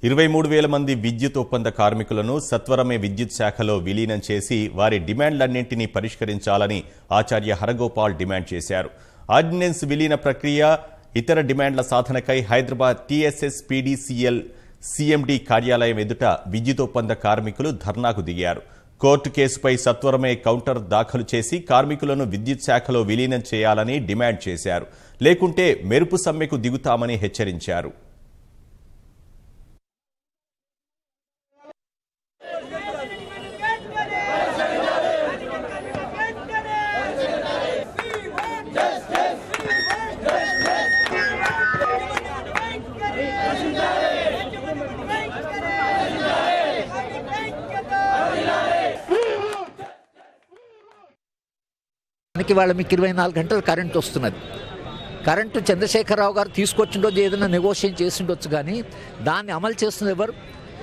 23,000 మంది విద్యుత్ ఒప్పంద కార్మికులను సత్వరమే విద్యుత్ శాఖలో విలీనం చేసి వారి డిమాండ్లన్నింటినీ పరిష్కరించాలని ఆచార్య హరగోపాల్ డిమాండ్ చేశారు. ఆర్డినెన్స్ విలీన ప్రక్రియ, ఇతర డిమాండ్ల సాధనకై హైదరాబాద్ టీఎస్ఎస్ పీడీసీఎల్ సీఎండీ కార్యాలయం ఎదుట విద్యుత్ ఒప్పంద కార్మికులు ధర్నాకు దిగారు. కోర్టు కేసుపై సత్వరమే కౌంటర్ దాఖలు చేసి కార్మికులను విద్యుత్ శాఖలో విలీనం చేయాలని డిమాండ్ చేశారు. లేకుంటే మెరుపు సమ్మెకు దిగుతామని హెచ్చరించారు. వాళ్ళ మీకు 24 గంటలు కరెంట్ వస్తున్నది. కరెంటు చంద్రశేఖరరావు గారు తీసుకొచ్చిన రోజు ఏదైనా నెగోషియేట్ చేసిండొచ్చు, కానీ దాన్ని అమలు చేస్తున్న ఎవరు?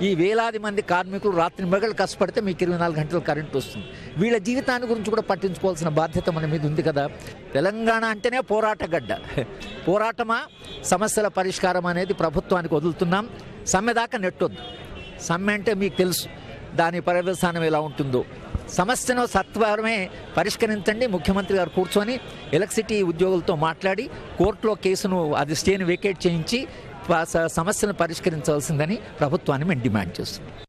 ఈ వేలాది మంది కార్మికులు రాత్రి మగలు కష్టపడితే మీకు 24 గంటలు కరెంట్ వస్తుంది. వీళ్ళ జీవితాన్ని గురించి కూడా పట్టించుకోవాల్సిన బాధ్యత మన మీద ఉంది కదా. తెలంగాణ అంటేనే పోరాట గడ్డ. పోరాటమా సమస్యల పరిష్కారం అనేది ప్రభుత్వానికి వదులుతున్నాం. సమ్మె దాకా నెట్టొద్దు. సమ్మె అంటే మీకు తెలుసు దాని పర్యవసానం ఎలా ఉంటుందో. సమస్యను సత్వరమే పరిష్కరించండి. ముఖ్యమంత్రి గారు కూర్చొని ఎలక్ట్రిసిటీ ఉద్యోగులతో మాట్లాడి కోర్టులో కేసును అది స్టేను వేకేట్ చేయించి సమస్యను పరిష్కరించవలసిందని ప్రభుత్వాన్ని మేము డిమాండ్ చేస్తున్నాం.